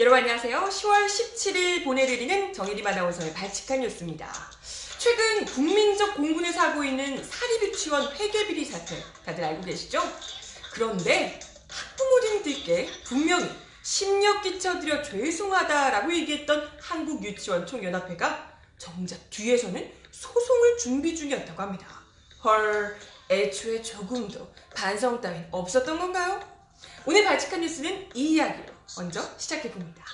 여러분 안녕하세요. 10월 17일 보내드리는 정혜림 아나운서의 발칙한 뉴스입니다. 최근 국민적 공분을 사고 있는 사립유치원 회계비리 사태 다들 알고 계시죠? 그런데 학부모님들께 분명히 심력 끼쳐드려 죄송하다라고 얘기했던 한국유치원총연합회가 정작 뒤에서는 소송을 준비 중이었다고 합니다. 헐, 애초에 조금도 반성 따윈 없었던 건가요? 오늘 발칙한 뉴스는 이 이야기로 먼저 시작해봅니다.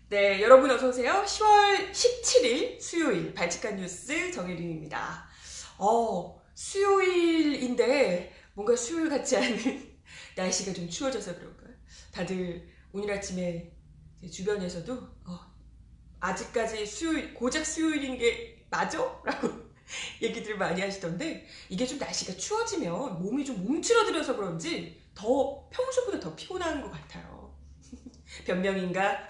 네, 여러분 어서오세요. 10월 17일 수요일 발칙한 뉴스 정혜림입니다. 수요일인데 뭔가 수요일 같지 않은 날씨가 좀 추워져서 그런가요? 다들 오늘 아침에 제 주변에서도 아직까지 수요일, 고작 수요일인 게 맞아? 라고 얘기들을 많이 하시던데, 이게 좀 날씨가 추워지면 몸이 좀 움츠러들어서 그런지 더 평소보다 더 피곤한 것 같아요. 변명인가?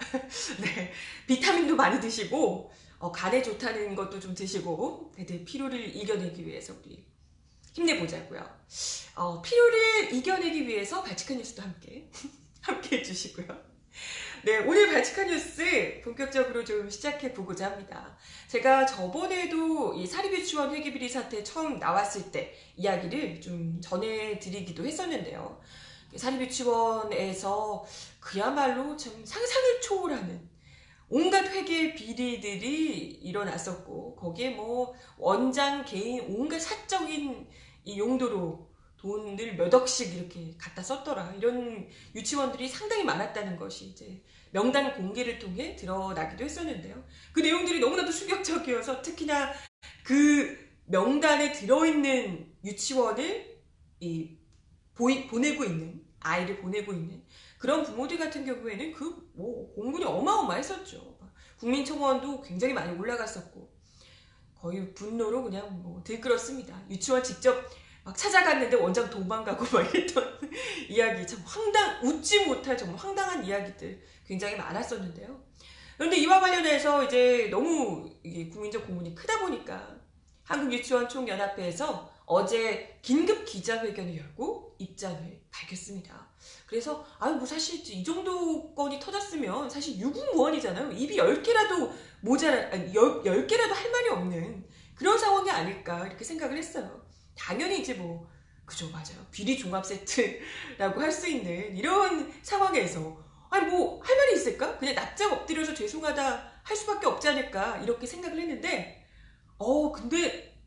네, 비타민도 많이 드시고 간에 좋다는 것도 좀 드시고 피로를 이겨내기 위해서 우리 힘내보자고요. 피로를 이겨내기 위해서 발칙한 뉴스도 함께 해주시고요. 네, 오늘 발칙한 뉴스 본격적으로 좀 시작해보고자 합니다. 제가 저번에도 이 사립유치원 회계비리 사태 처음 나왔을 때 이야기를 좀 전해드리기도 했었는데요. 사립유치원에서 그야말로 참 상상을 초월하는 온갖 회계 비리들이 일어났었고, 거기에 뭐 원장 개인 온갖 사적인 이 용도로 돈을 몇 억씩 이렇게 갖다 썼더라, 이런 유치원들이 상당히 많았다는 것이 이제 명단 공개를 통해 드러나기도 했었는데요. 그 내용들이 너무나도 충격적이어서 특히나 그 명단에 들어있는 유치원을 보내고 있는, 아이를 보내고 있는 그런 부모들 같은 경우에는 공분이 어마어마했었죠. 국민청원도 굉장히 많이 올라갔었고, 거의 분노로 그냥 들끓었습니다. 유치원 직접 막 찾아갔는데 원장 도망가고 막 이랬던 이야기, 참 웃지 못할 정말 황당한 이야기들 굉장히 많았었는데요. 그런데 이와 관련해서 이제 너무 이게 국민적 공분이 크다 보니까 한국유치원총연합회에서 어제 긴급 기자회견을 열고 입장을 밝혔습니다. 그래서 사실 이 정도 건이 터졌으면 사실 유구무원이잖아요. 입이 10개라도 모자라, 10개라도 할 말이 없는 그런 상황이 아닐까 이렇게 생각을 했어요. 당연히 이제 그죠, 맞아요. 비리 종합 세트라고 할 수 있는 이런 상황에서 할 말이 있을까? 그냥 납작 엎드려서 죄송하다 할 수밖에 없지 않을까 이렇게 생각을 했는데, 근데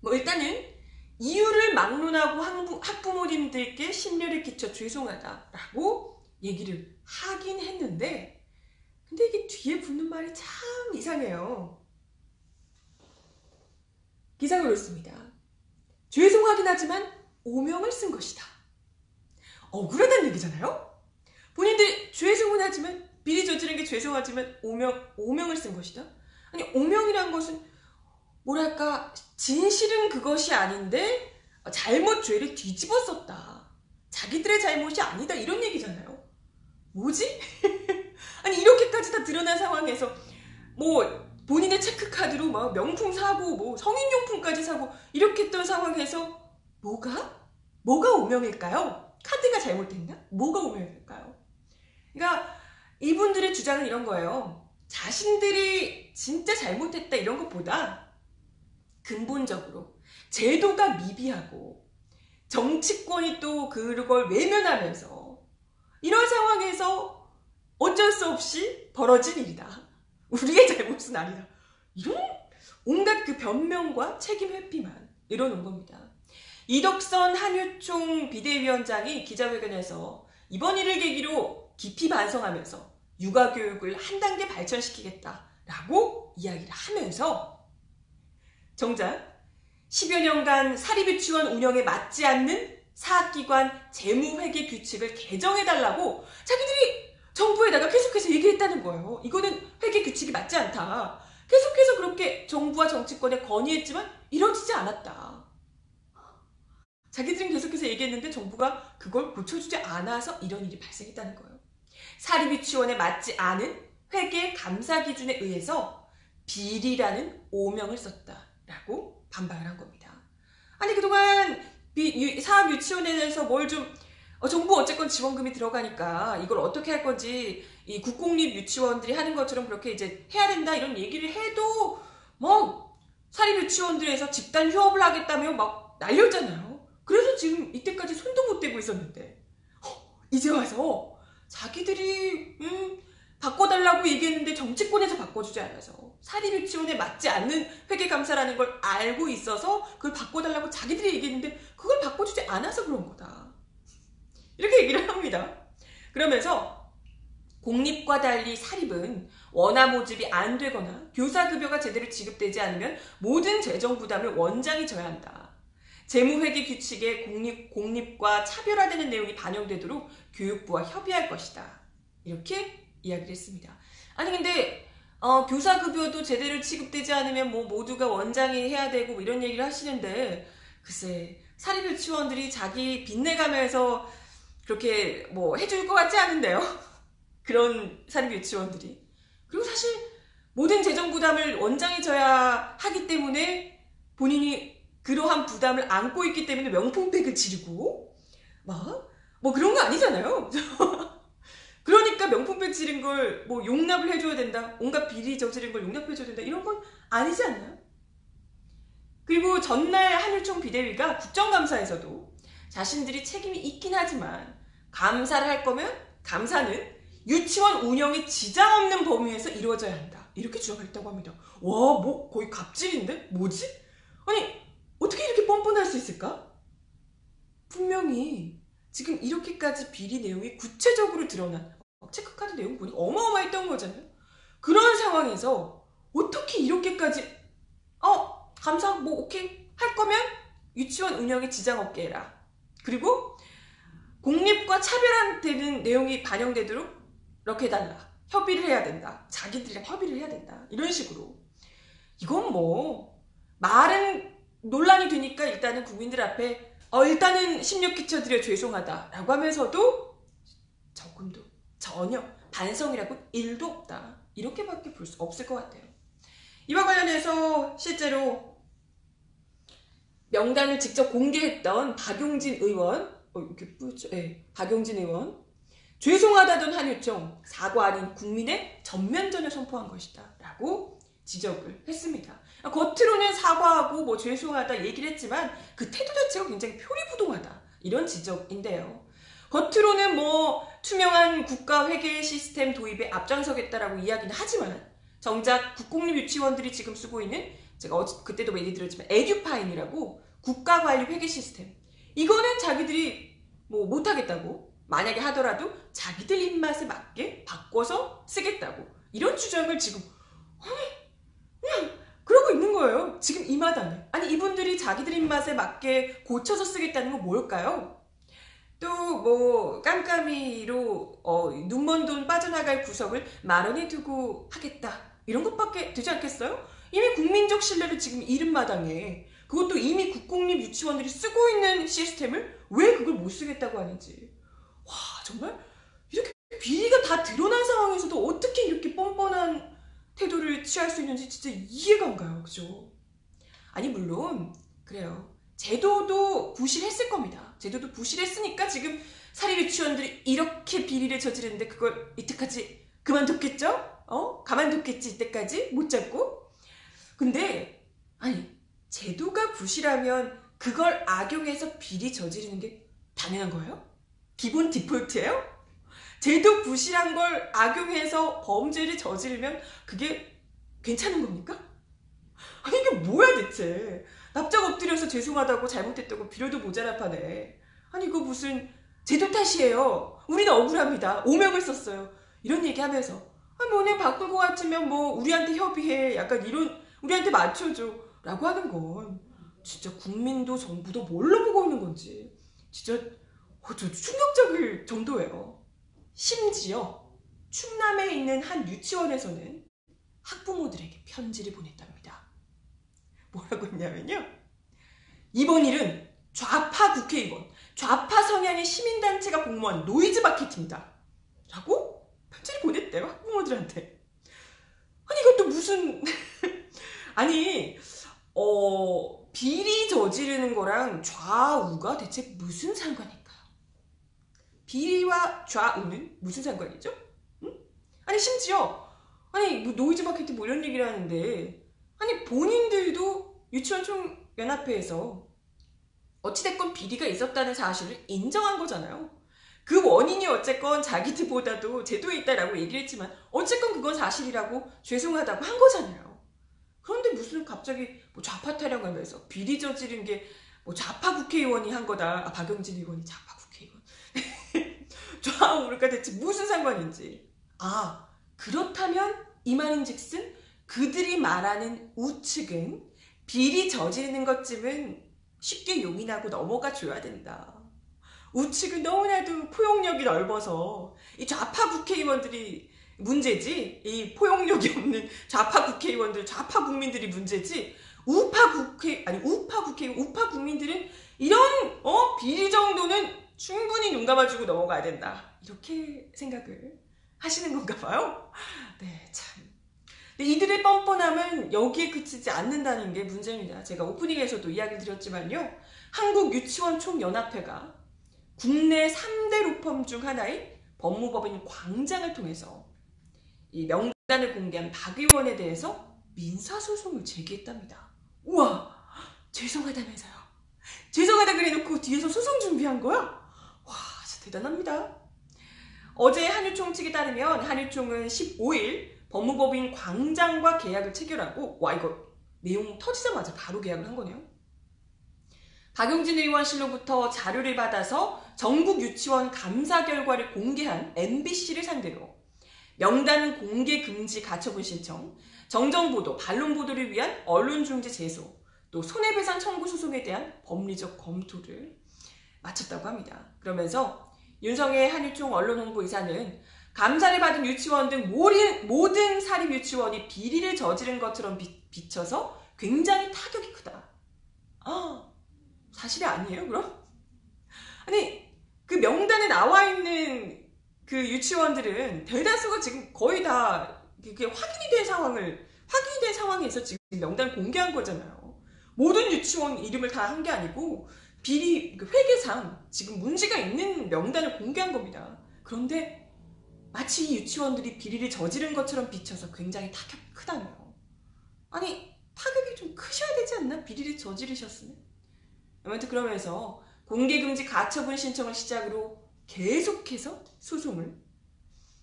일단은 이유를 막론하고 학부모님들께 심려를 끼쳐 죄송하다라고 얘기를 하긴 했는데, 근데 이게 뒤에 붙는 말이 참 이상해요. 기사가 그렇습니다. 죄송하긴 하지만 오명을 쓴 것이다. 억울하다는 얘기잖아요? 본인들 죄송은 하지만, 비리 저지른 게 죄송하지만 오명을 쓴 것이다? 아니, 오명이란 것은 뭐랄까, 진실은 그것이 아닌데 잘못 죄를 뒤집어 썼다, 자기들의 잘못이 아니다, 이런 얘기잖아요. 뭐지? 아니, 이렇게까지 다 드러난 상황에서 본인의 체크카드로 막 명품 사고 성인용품까지 사고 이렇게 했던 상황에서 뭐가 오명일까요? 카드가 잘못됐나? 뭐가 오명일까요? 그러니까 이분들의 주장은 이런 거예요. 자신들이 진짜 잘못했다 이런 것보다 근본적으로 제도가 미비하고 정치권이 또 그걸 외면하면서 이런 상황에서 어쩔 수 없이 벌어진 일이다, 우리의 잘못은 아니다, 이런 온갖 그 변명과 책임 회피만 이뤄놓은 겁니다. 이덕선 한유총 비대위원장이 기자회견에서 이번 일을 계기로 깊이 반성하면서 육아교육을 한 단계 발전시키겠다라고 이야기를 하면서 정작 10여 년간 사립유치원 운영에 맞지 않는 사학기관 재무회계 규칙을 개정해달라고 자기들이 정부에다가 계속해서 얘기했다는 거예요. 이거는 회계 규칙이 맞지 않다. 계속해서 그렇게 정부와 정치권에 건의했지만 이루어지지 않았다. 자기들은 계속해서 얘기했는데 정부가 그걸 고쳐주지 않아서 이런 일이 발생했다는 거예요. 사립유치원에 맞지 않은 회계 감사 기준에 의해서 비리라는 오명을 썼다라고 반박을 한 겁니다. 아니 그동안 사학유치원에 대해서 뭘 좀 정부 어쨌건 지원금이 들어가니까 이걸 어떻게 할 건지 이 국공립 유치원들이 하는 것처럼 그렇게 이제 해야 된다 이런 얘기를 해도 뭐 사립유치원들에서 집단 휴업을 하겠다며 막 날렸잖아요. 그래서 지금 이때까지 손도 못 대고 있었는데 이제 와서 자기들이 바꿔달라고 얘기했는데 정치권에서 바꿔주지 않아서 사립유치원에 맞지 않는 회계감사라는 걸 알고 있어서 그걸 바꿔달라고 자기들이 얘기했는데 그걸 바꿔주지 않아서 그런 거다. 이렇게 얘기를 합니다. 그러면서 공립과 달리 사립은 원화 모집이 안 되거나 교사급여가 제대로 지급되지 않으면 모든 재정 부담을 원장이 져야 한다. 재무회계 규칙에 공립과 차별화되는 내용이 반영되도록 교육부와 협의할 것이다. 이렇게 이야기를 했습니다. 아니 근데 교사급여도 제대로 지급되지 않으면 뭐 모두가 원장이 해야 되고 이런 얘기를 하시는데 글쎄 사립유치원들이 자기 빚내가면서 그렇게 뭐 해줄 것 같지 않은데요. 그런 사립유치원들이. 그리고 사실 모든 재정 부담을 원장이 져야 하기 때문에 본인이 그러한 부담을 안고 있기 때문에 명품백을 지르고 뭐 그런 거 아니잖아요. 그러니까 명품백 지른 걸 뭐 용납을 해줘야 된다. 온갖 비리 저지른 걸 용납해줘야 된다. 이런 건 아니지 않나요? 그리고 전날 한유총 비대위가 국정감사에서도 자신들이 책임이 있긴 하지만 감사를 할 거면 감사는 유치원 운영에 지장 없는 범위에서 이루어져야 한다. 이렇게 주장을 했다고 합니다. 와, 뭐 거의 갑질인데? 뭐지? 아니 어떻게 이렇게 뻔뻔할 수 있을까? 분명히 지금 이렇게까지 비리 내용이 구체적으로 드러난 체크카드 내용 보니 어마어마했던 거잖아요. 그런 상황에서 어떻게 이렇게까지 감사 뭐 오케이 할 거면 유치원 운영에 지장 없게 해라. 그리고 공립과 차별화되는 내용이 반영되도록 이렇게 해달라. 협의를 해야 된다. 자기들이랑 협의를 해야 된다. 이런 식으로. 이건 뭐 말은 논란이 되니까 일단은 국민들 앞에 일단은 심력 끼쳐드려 죄송하다라고 하면서도 조금도 전혀 반성이라고 1도 없다. 이렇게밖에 볼 수 없을 것 같아요. 이와 관련해서 실제로 명단을 직접 공개했던 박용진 의원 이렇게 뿌였죠? 네, 박용진 의원 죄송하다던 한유총 사과 아닌 국민의 전면전을 선포한 것이다 라고 지적을 했습니다. 겉으로는 사과하고 뭐 죄송하다 얘기를 했지만 그 태도 자체가 굉장히 표리부동하다 이런 지적인데요. 겉으로는 뭐 투명한 국가 회계 시스템 도입에 앞장서겠다라고 이야기는 하지만 정작 국공립 유치원들이 지금 쓰고 있는 제가 그때도 얘기 드렸지만 에듀파인이라고 국가관리 회계 시스템 이거는 자기들이 뭐 못하겠다고 만약에 하더라도 자기들 입맛에 맞게 바꿔서 쓰겠다고 이런 주장을 지금 그냥 그러고 있는 거예요. 지금 이 마당에. 아니 이분들이 자기들 입맛에 맞게 고쳐서 쓰겠다는 건 뭘까요? 또 뭐 깜깜이로 눈먼 돈 빠져나갈 구석을 마련해 두고 하겠다 이런 것밖에 되지 않겠어요? 이미 국민적 신뢰를 지금 잃은 마당에 그것도 이미 국공립 유치원들이 쓰고 있는 시스템을 왜 그걸 못 쓰겠다고 하는지 와 정말 이렇게 비리가 다 드러난 상황에서도 어떻게 이렇게 뻔뻔한 태도를 취할 수 있는지 진짜 이해가 안 가요. 그죠? 아니 물론 그래요. 제도도 부실했을 겁니다. 제도도 부실했으니까 지금 사립유치원들이 이렇게 비리를 저지르는데 그걸 이때까지 그만뒀겠죠? 가만뒀겠지 이때까지 못 잡고. 근데 아니 제도가 부실하면 그걸 악용해서 비리 저지르는 게 당연한 거예요? 기본 디폴트예요? 제도 부실한 걸 악용해서 범죄를 저지르면 그게 괜찮은 겁니까? 아니 이게 뭐야 대체. 납작 엎드려서 죄송하다고 잘못했다고 빌어도 모자랄 판에 아니 이거 무슨 제도 탓이에요. 우리는 억울합니다. 오명을 썼어요. 이런 얘기하면서 아니 뭐 그냥 바꿀 것 같으면 뭐 우리한테 협의해. 약간 이런 우리한테 맞춰줘 라고 하는 건 진짜 국민도 정부도 뭘로 보고 있는 건지 진짜 저 충격적일 정도예요. 심지어 충남에 있는 한 유치원에서는 학부모들에게 편지를 보냈답니다. 뭐라고 했냐면요. 이번 일은 좌파 국회의원, 좌파 성향의 시민단체가 공모한 노이즈 마켓입니다. 라고 편지를 보냈대요. 학부모들한테. 아니 이것도 무슨 아니 비리 저지르는 거랑 좌우가 대체 무슨 상관일까요? 비리와 좌우는 무슨 상관이죠? 응? 아니 심지어 아니 뭐 노이즈 마케팅 뭐 이런 얘기를 하는데 아니 본인들도 유치원총연합회에서 어찌됐건 비리가 있었다는 사실을 인정한 거잖아요. 그 원인이 어쨌건 자기들보다도 제도에 있다라고 얘기를 했지만 어쨌건 그건 사실이라고 죄송하다고 한 거잖아요. 그런데 무슨 갑자기 뭐 좌파 타령하면서 비리 저지른 게 뭐 좌파 국회의원이 한 거다. 박용진 의원이 좌파 국회의원. 좌우가 대체 무슨 상관인지. 아 그렇다면 이 말인즉슨 그들이 말하는 우측은 비리 저지르는 것쯤은 쉽게 용인하고 넘어가 줘야 된다. 우측은 너무나도 포용력이 넓어서 이 좌파 국회의원들이 문제지 이 포용력이 없는 좌파 국회의원들, 좌파 국민들이 문제지 우파 국민들은 이런 비리 정도는 충분히 눈 감아주고 넘어가야 된다. 이렇게 생각을 하시는 건가 봐요. 네, 참. 근데 이들의 뻔뻔함은 여기에 그치지 않는다는 게 문제입니다. 제가 오프닝에서도 이야기 드렸지만요. 한국유치원총연합회가 국내 3대 로펌 중 하나인 법무법인 광장을 통해서 이 명단을 공개한 박 의원에 대해서 민사소송을 제기했답니다. 우와! 죄송하다면서요. 죄송하다 그래놓고 뒤에서 소송 준비한 거야? 와, 진짜 대단합니다. 어제 한유총 측에 따르면 한유총은 15일 법무법인 광장과 계약을 체결하고 와 이거 내용 터지자마자 바로 계약을 한 거네요. 박용진 의원실로부터 자료를 받아서 전국 유치원 감사 결과를 공개한 MBC를 상대로 명단 공개 금지 가처분 신청, 정정보도, 반론보도를 위한 언론중재 제소, 또 손해배상 청구 소송에 대한 법리적 검토를 마쳤다고 합니다. 그러면서 윤성의 한유총 언론홍보이사는 감사를 받은 유치원 등 모든 사립 유치원이 비리를 저지른 것처럼 비춰서 굉장히 타격이 크다. 사실이 아니에요, 그럼? 아니, 그 명단에 나와 있는 그 유치원들은 대다수가 지금 거의 다 그게 확인이 된 상황에서 지금 명단을 공개한 거잖아요. 모든 유치원 이름을 다 한 게 아니고 비리 회계상 지금 문제가 있는 명단을 공개한 겁니다. 그런데 마치 이 유치원들이 비리를 저지른 것처럼 비춰서 굉장히 타격이 크다며. 아니 타격이 좀 크셔야 되지 않나? 비리를 저지르셨으면. 아무튼 그러면서 공개금지 가처분 신청을 시작으로 계속해서 소송을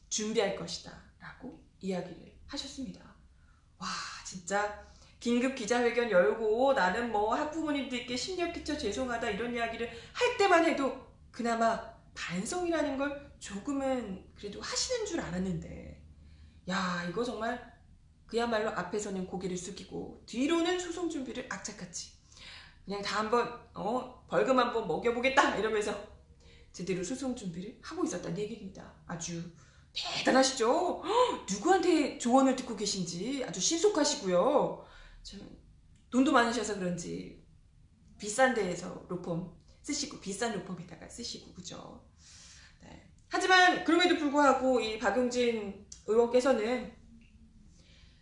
준비할 것이다 라고 이야기를 하셨습니다. 와 진짜 긴급 기자회견 열고 나는 뭐 학부모님들께 심려 끼쳐 죄송하다 이런 이야기를 할 때만 해도 그나마 반성이라는 걸 조금은 그래도 하시는 줄 알았는데 야 이거 정말 그야말로 앞에서는 고개를 숙이고 뒤로는 소송 준비를 악착같이 그냥 다 한번 벌금 한번 먹여보겠다 이러면서 제대로 소송 준비를 하고 있었다는 얘기입니다. 아주 대단하시죠? 누구한테 조언을 듣고 계신지 아주 신속하시고요. 참 돈도 많으셔서 그런지 비싼 데에서 로펌 쓰시고 비싼 로펌에다가 쓰시고 그죠? 네. 하지만 그럼에도 불구하고 이 박용진 의원께서는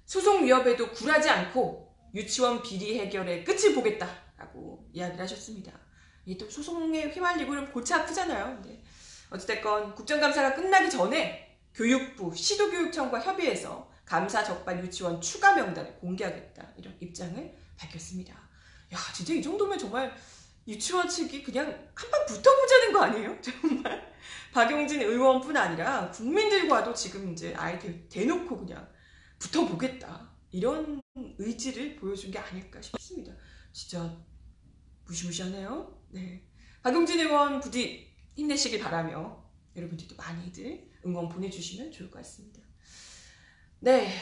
소송 위협에도 굴하지 않고 유치원 비리 해결의 끝을 보겠다라고 이야기를 하셨습니다. 이게 또 소송에 휘말리고 그러면 골치 아프잖아요. 근데 어찌됐건 국정감사가 끝나기 전에 교육부, 시도교육청과 협의해서 감사 적발 유치원 추가 명단을 공개하겠다 이런 입장을 밝혔습니다. 야 진짜 이 정도면 정말 유치원 측이 그냥 한번 붙어보자는 거 아니에요? 정말 박용진 의원뿐 아니라 국민들과도 지금 이제 아예 대놓고 그냥 붙어보겠다 이런 의지를 보여준 게 아닐까 싶습니다. 진짜 무시무시하네요. 네. 박용진 의원 부디 힘내시길 바라며 여러분들도 많이들 응원 보내주시면 좋을 것 같습니다. 네,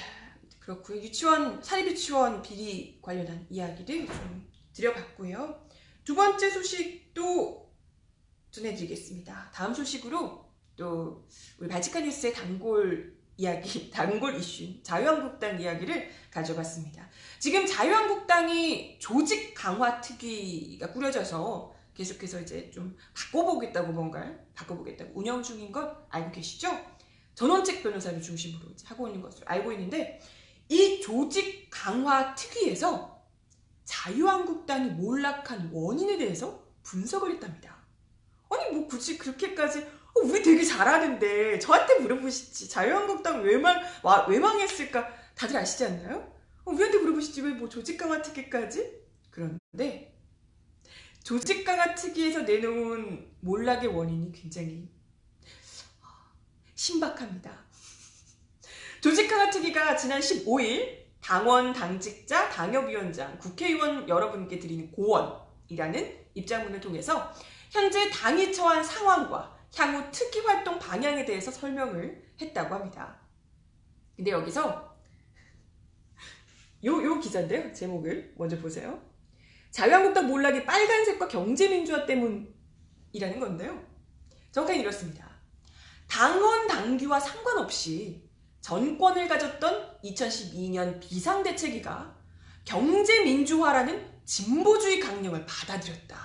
그렇고요. 유치원, 사립유치원 비리 관련한 이야기를 좀 드려봤고요. 두 번째 소식도 전해드리겠습니다. 다음 소식으로 또 우리 발칙한 뉴스의 단골 이야기, 단골 이슈, 자유한국당 이야기를 가져봤습니다. 지금 자유한국당이 조직 강화 특위가 꾸려져서 계속해서 이제 좀 바꿔보겠다고 뭔가를 바꿔보겠다고 운영 중인 것 알고 계시죠? 전원책 변호사를 중심으로 이제 하고 있는 것으로 알고 있는데 이 조직 강화 특위에서 자유한국당이 몰락한 원인에 대해서 분석을 했답니다. 아니 뭐 굳이 그렇게까지 우리 되게 잘하는데 저한테 물어보시지 자유한국당 왜 망했을까 다들 아시지 않나요? 우리한테 물어보시지 왜 뭐 조직 강화 특위까지? 그런데 조직 강화 특위에서 내놓은 몰락의 원인이 굉장히 신박합니다. 조직 강화 특위가 지난 15일 당원, 당직자, 당협위원장, 국회의원 여러분께 드리는 고언이라는 입장문을 통해서 현재 당이 처한 상황과 향후 특위 활동 방향에 대해서 설명을 했다고 합니다. 근데 여기서 요 기사인데요. 제목을 먼저 보세요. 자유한국당 몰락이 빨간색과 경제민주화 때문이라는 건데요. 정확하게 이렇습니다. 당헌 당규와 상관없이 정권을 가졌던 2012년 비상대책위가 경제민주화라는 진보주의 강령을 받아들였다.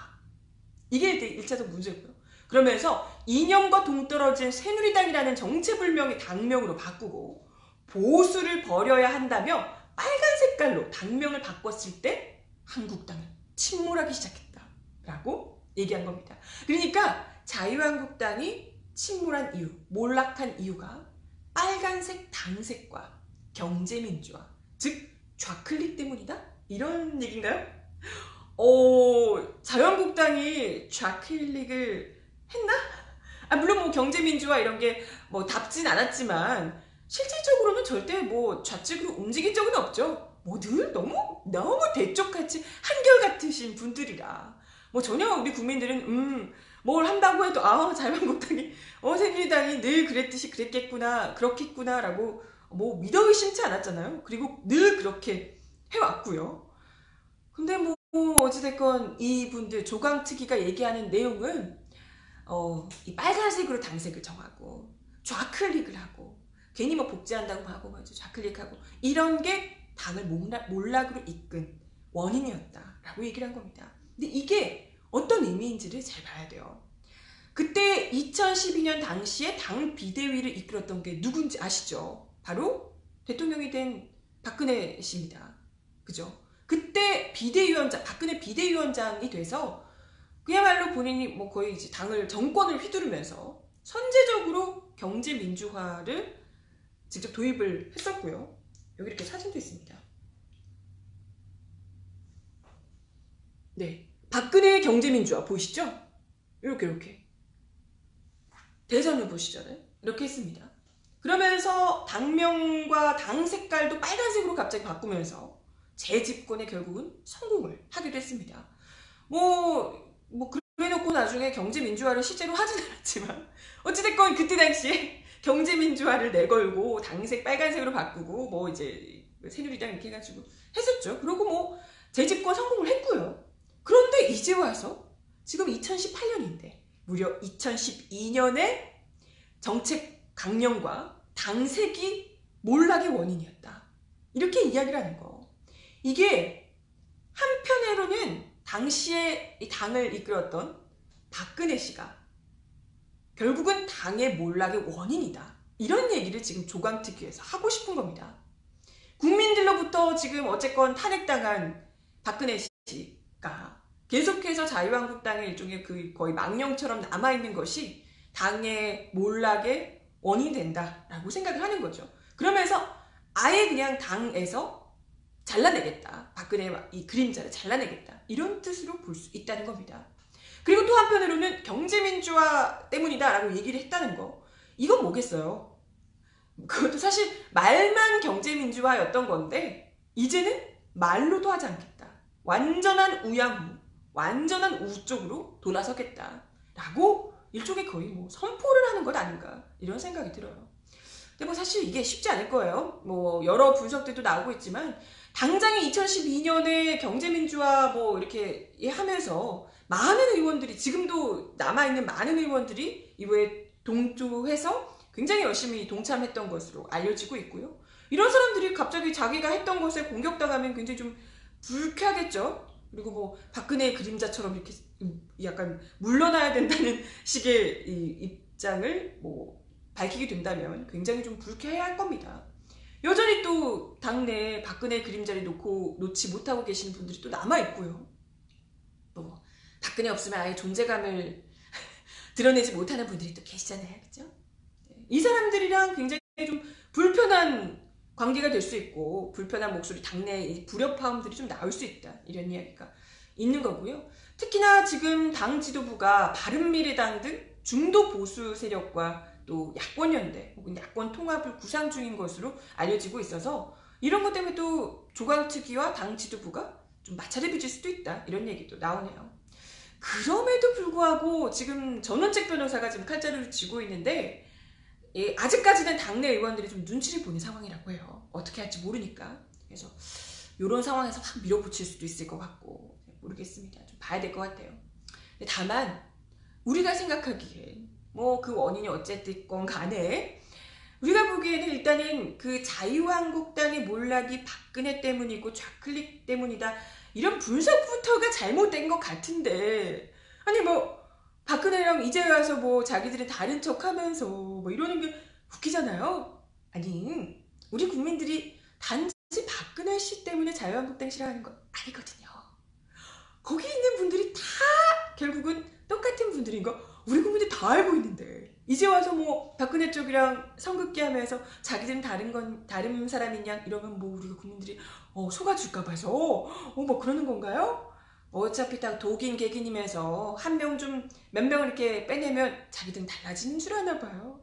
이게 1차적 문제고요. 그러면서 이념과 동떨어진 새누리당이라는 정체불명의 당명으로 바꾸고 보수를 버려야 한다며 빨간 색깔로 당명을 바꿨을 때 한국당은 침몰하기 시작했다라고 얘기한 겁니다. 그러니까 자유한국당이 침몰한 이유, 몰락한 이유가 빨간색 당색과 경제민주화, 즉 좌클릭 때문이다? 이런 얘기인가요? 자유한국당이 좌클릭을 했나? 물론 뭐 경제민주화 이런 게 뭐 답진 않았지만 실질적으로는 절대 뭐 좌측으로 움직인 적은 없죠. 뭐 늘 너무 대쪽같이 한결같으신 분들이라 뭐 전혀 우리 국민들은 뭘 한다고 해도 자유한국당이 새누리당이 늘 그랬듯이 그랬겠구나 그렇겠구나 라고 뭐 믿어 의심치 않았잖아요. 그리고 늘 그렇게 해왔고요. 근데 뭐 어찌됐건 이분들 조강특위가 얘기하는 내용은 이 빨간색으로 당색을 정하고 좌클릭을 하고 괜히 뭐 복제한다고 하고 맞아 좌클릭하고 이런 게 당을 몰락으로 이끈 원인이었다라고 얘기를 한 겁니다. 근데 이게 어떤 의미인지를 잘 봐야 돼요. 그때 2012년 당시에 당 비대위를 이끌었던 게 누군지 아시죠? 바로 대통령이 된 박근혜 씨입니다. 그죠? 그때 박근혜 비대위원장이 돼서 그야말로 본인이 뭐 거의 이제 정권을 휘두르면서 선제적으로 경제민주화를 직접 도입을 했었고요. 여기 이렇게 사진도 있습니다. 네, 박근혜의 경제민주화 보이시죠? 이렇게 대선 후보 시절에 이렇게 했습니다. 그러면서 당명과 당 색깔도 빨간색으로 갑자기 바꾸면서 재집권에 결국은 성공을 하기도 했습니다. 그래놓고 나중에 경제민주화를 실제로 하진 않았지만 어찌됐건 그때 당시에 경제민주화를 내걸고 당색 빨간색으로 바꾸고 뭐 이제 새누리당 이렇게 해가지고 했었죠. 그리고 뭐 재집권 성공을 했고요. 그런데 이제 와서 지금 2018년인데 무려 2012년에 정책 강령과 당색이 몰락의 원인이었다. 이렇게 이야기를 하는 거. 이게 한편으로는 당시에 이 당을 이끌었던 박근혜 씨가 결국은 당의 몰락의 원인이다. 이런 얘기를 지금 조강특위에서 하고 싶은 겁니다. 국민들로부터 지금 어쨌건 탄핵당한 박근혜 씨가 계속해서 자유한국당의 일종의 거의 망령처럼 남아있는 것이 당의 몰락의 원인이 된다라고 생각을 하는 거죠. 그러면서 아예 그냥 당에서 잘라내겠다. 박근혜의 이 그림자를 잘라내겠다. 이런 뜻으로 볼 수 있다는 겁니다. 그리고 또 한편으로는 경제민주화 때문이다 라고 얘기를 했다는 거. 이건 뭐겠어요? 그것도 사실 말만 경제민주화였던 건데 이제는 말로도 하지 않겠다. 완전한 우양우, 완전한 우 쪽으로 돌아서겠다라고 일종의 거의 뭐 선포를 하는 것 아닌가 이런 생각이 들어요. 근데 뭐 사실 이게 쉽지 않을 거예요. 뭐 여러 분석들도 나오고 있지만 당장에 2012년에 경제민주화 뭐 이렇게 하면서 많은 의원들이 지금도 남아있는 많은 의원들이 이거에 동조해서 굉장히 열심히 동참했던 것으로 알려지고 있고요. 이런 사람들이 갑자기 자기가 했던 것에 공격당하면 굉장히 좀 불쾌하겠죠. 그리고 뭐 박근혜의 그림자처럼 이렇게 약간 물러나야 된다는 식의 이 입장을 뭐 밝히게 된다면 굉장히 좀 불쾌해야 할 겁니다. 여전히 또 당내에 박근혜의 그림자를 놓지 못하고 계시는 분들이 또 남아있고요. 뭐 박근혜 없으면 아예 존재감을 드러내지 못하는 분들이 또 계시잖아요. 그죠? 이 사람들이랑 굉장히 좀 불편한 관계가 될 수 있고 불편한 목소리, 당내의 불협화음들이 좀 나올 수 있다. 이런 이야기가 있는 거고요. 특히나 지금 당 지도부가 바른미래당 등 중도 보수 세력과 또 야권연대 혹은 야권 통합을 구상 중인 것으로 알려지고 있어서 이런 것 때문에 또 조강특위와 당 지도부가 좀 마찰을 빚을 수도 있다. 이런 얘기도 나오네요. 그럼에도 불구하고 지금 전원책 변호사가 지금 칼자루를 쥐고 있는데 아직까지는 당내 의원들이 좀 눈치를 보는 상황이라고 해요. 어떻게 할지 모르니까. 그래서 이런 상황에서 확 밀어붙일 수도 있을 것 같고 모르겠습니다. 좀 봐야 될 것 같아요. 다만 우리가 생각하기에 뭐 그 원인이 어쨌든 간에 우리가 보기에는 일단은 그 자유한국당의 몰락이 박근혜 때문이고 좌클릭 때문이다. 이런 분석부터가 잘못된 것 같은데 아니 뭐 박근혜랑 이제 와서 뭐 자기들은 다른 척하면서 뭐 이러는 게 웃기잖아요. 아니 우리 국민들이 단지 박근혜 씨 때문에 자유한국당 싫어하는 거 아니거든요. 거기 있는 분들이 다 결국은 똑같은 분들인 거 우리 국민들 다 알고 있는데 이제 와서 뭐 박근혜 쪽이랑 선긋기 하면서 자기들은 다른 사람이냐 이러면 뭐 우리가 국민들이 속아줄까 봐서 뭐 그러는 건가요? 어차피 다 독인 개긴임에서 한 명 좀 몇 명을 이렇게 빼내면 자기들은 달라지는 줄 아나 봐요.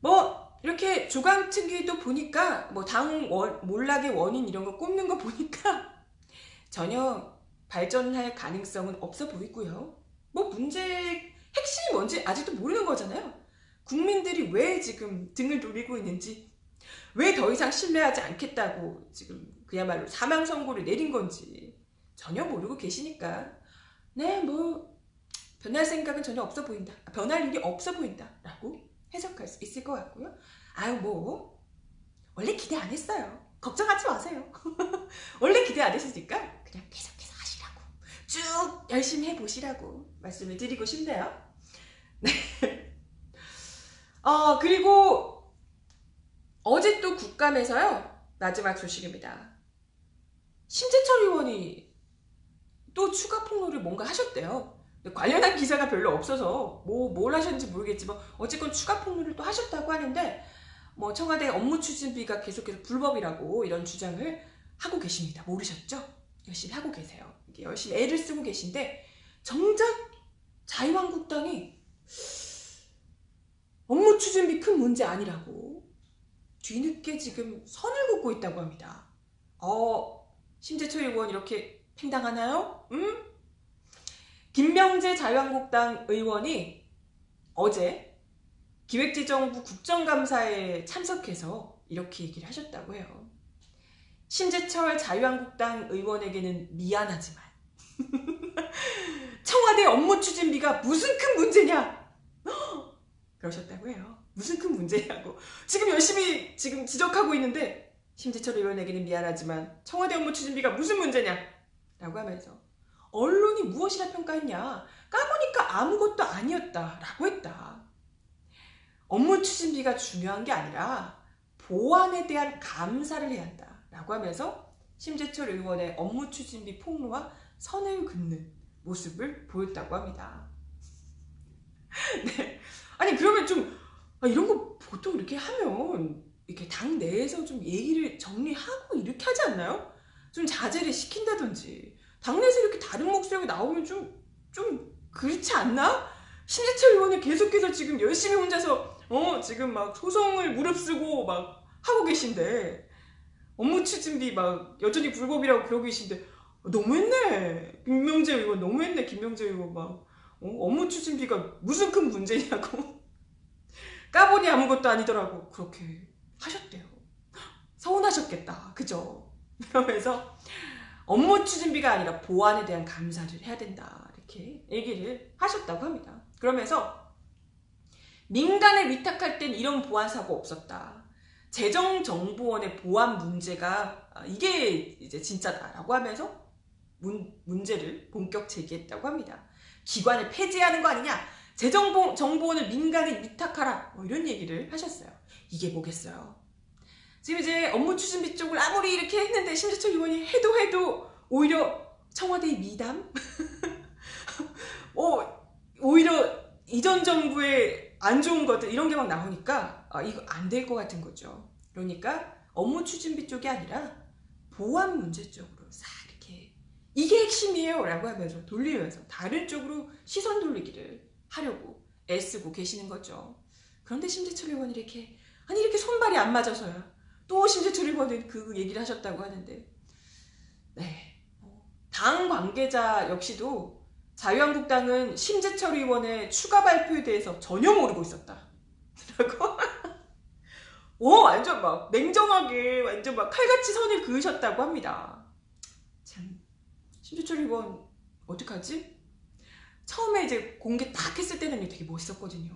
뭐 이렇게 조강특위도 보니까 뭐 당 몰락의 원인 이런 거 꼽는 거 보니까 전혀 발전할 가능성은 없어 보이고요. 뭐 문제 핵심이 뭔지 아직도 모르는 거잖아요. 국민들이 왜 지금 등을 돌리고 있는지, 왜 더 이상 신뢰하지 않겠다고 지금 그야말로 사망 선고를 내린 건지 전혀 모르고 계시니까 네, 뭐 변할 생각은 전혀 없어 보인다. 변할 일이 없어 보인다 라고 해석할 수 있을 것 같고요. 아유 뭐 원래 기대 안 했어요. 걱정하지 마세요. 원래 기대 안 했으니까 그냥 계속해서 하시라고 쭉 열심히 해보시라고 말씀을 드리고 싶네요. 네. 그리고 어제 또 국감에서요. 마지막 소식입니다. 심재철 의원이 또 추가 폭로를 뭔가 하셨대요. 관련한 기사가 별로 없어서 뭘 하셨는지 모르겠지만 어쨌건 추가 폭로를 또 하셨다고 하는데 뭐 청와대 업무 추진비가 계속해서 불법이라고 이런 주장을 하고 계십니다. 모르셨죠? 열심히 하고 계세요. 이게 열심히 애를 쓰고 계신데 정작 자유한국당이 업무 추진비 큰 문제 아니라고 뒤늦게 지금 선을 긋고 있다고 합니다. 심재철 의원 이렇게 팽당하나요? 김명재 자유한국당 의원이 어제 기획재정부 국정감사에 참석해서 이렇게 얘기를 하셨다고 해요. 심재철 자유한국당 의원에게는 미안하지만 청와대 업무 추진비가 무슨 큰 문제냐? 그러셨다고 해요. 무슨 큰 문제냐고. 지금 열심히 지금 지적하고 있는데 심재철 의원에게는 미안하지만 청와대 업무 추진비가 무슨 문제냐? 라고 하면서 언론이 무엇이라 평가했냐? 까보니까 아무것도 아니었다 라고 했다. 업무 추진비가 중요한 게 아니라 보안에 대한 감사를 해야 한다 라고 하면서 심재철 의원의 업무 추진비 폭로와 선을 긋는 모습을 보였다고 합니다. 네. 아니 그러면 좀 이런 거 보통 이렇게 하면 이렇게 당 내에서 좀 얘기를 정리하고 이렇게 하지 않나요? 좀 자제를 시킨다든지 당내에서 이렇게 다른 목소리가 나오면 좀 그렇지 않나? 심재철 의원이 계속해서 지금 열심히 혼자서 지금 막 소송을 무릅쓰고 막 하고 계신데 업무 추진비 막 여전히 불법이라고 그러고 계신데 너무했네. 김명재 의원 너무했네. 김명재 의원 막 업무 추진비가 무슨 큰 문제냐고. 까보니 아무것도 아니더라고. 그렇게 하셨대요. 서운하셨겠다. 그죠? 그러면서 업무 추진비가 아니라 보안에 대한 감사를 해야 된다. 이렇게 얘기를 하셨다고 합니다. 그러면서 민간에 위탁할 땐 이런 보안 사고 없었다. 재정정보원의 보안 문제가 이게 이제 진짜다라고 하면서 문제를 본격 제기했다고 합니다. 기관을 폐지하는 거 아니냐? 재정정보원을 민간에 위탁하라. 뭐 이런 얘기를 하셨어요. 이게 뭐겠어요? 지금 이제 업무 추진비 쪽을 아무리 이렇게 했는데 심재철 의원이 해도 오히려 청와대의 미담? 오히려 이전 정부의 안 좋은 것들 이런 게 막 나오니까 이거 안 될 것 같은 거죠. 그러니까 업무 추진비 쪽이 아니라 보안 문제 쪽으로 싹 이렇게 이게 핵심이에요 라고 하면서 돌리면서 다른 쪽으로 시선 돌리기를 하려고 애쓰고 계시는 거죠. 그런데 심재철 의원이 이렇게 손발이 안 맞아서야 또 심재철 의원은 그 얘기를 하셨다고 하는데 네, 당 관계자 역시도 자유한국당은 심재철 의원의 추가 발표에 대해서 전혀 모르고 있었다 라고 완전 막 냉정하게 완전 막 칼같이 선을 그으셨다고 합니다. 참 심재철 의원 어떡하지? 처음에 이제 공개 딱 했을 때는 되게 멋있었거든요.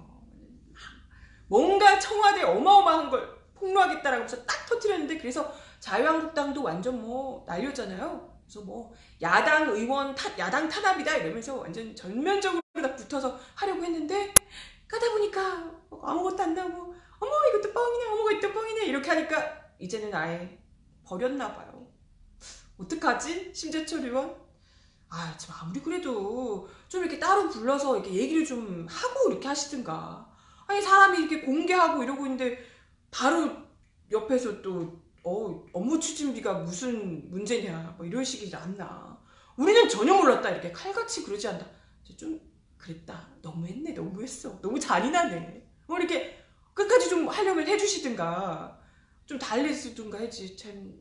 뭔가 청와대 어마어마한 걸 폭로하겠다라고 해서 딱 터뜨렸는데 그래서 자유한국당도 완전 난리였잖아요. 그래서 야당 의원 야당 탄압이다 이러면서 완전 전면적으로 다 붙어서 하려고 했는데 가다 보니까 아무것도 안 나오고 어머 이것도 뻥이네 어머 이것도 뻥이네 이렇게 하니까 이제는 아예 버렸나 봐요. 어떡하지? 심재철 의원? 참 아무리 그래도 좀 이렇게 따로 불러서 이렇게 얘기를 좀 하고 이렇게 하시든가. 아니 사람이 이렇게 공개하고 이러고 있는데 바로 옆에서 또 업무 추진비가 무슨 문제냐 뭐 이런 식이 안 나. 우리는 전혀 몰랐다 이렇게 칼같이 그러지 않다. 좀 그랬다. 너무했네 너무했어. 너무 잔인하네. 이렇게 끝까지 좀 하려면 해주시든가 좀 달래주든가 했지. 참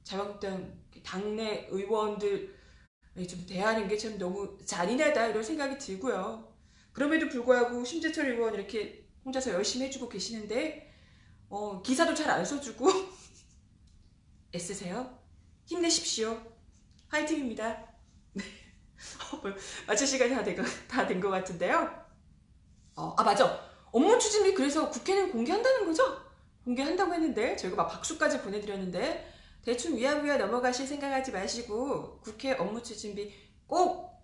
자유한국당 당내 의원들 좀 대하는 게 참 너무 잔인하다 이런 생각이 들고요. 그럼에도 불구하고 심재철 의원 이렇게 혼자서 열심히 해주고 계시는데 기사도 잘 안 써주고 애쓰세요. 힘내십시오. 화이팅입니다. 마칠 시간이 다 된 것 같은데요. 맞아. 업무 추진비 그래서 국회는 공개한다는 거죠? 공개한다고 했는데 저희가 막 박수까지 보내드렸는데 대충 위야위야 넘어가실 생각하지 마시고 국회 업무 추진비 꼭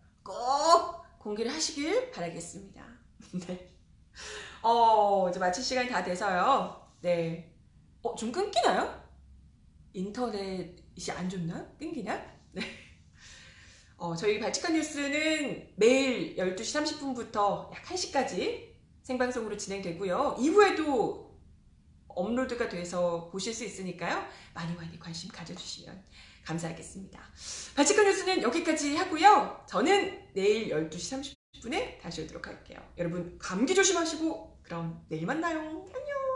공개를 하시길 바라겠습니다. 네. 이제 마칠 시간이 다 돼서요. 네. 좀 끊기나요? 인터넷이 안 좋나? 끊기나? 네. 저희 발칙한 뉴스는 매일 12시 30분부터 약 1시까지 생방송으로 진행되고요. 이후에도 업로드가 돼서 보실 수 있으니까요. 많이 관심 가져주시면 감사하겠습니다. 발칙한 뉴스는 여기까지 하고요. 저는 내일 12시 30분에 다시 오도록 할게요. 여러분 감기 조심하시고 그럼 내일 만나요. 안녕.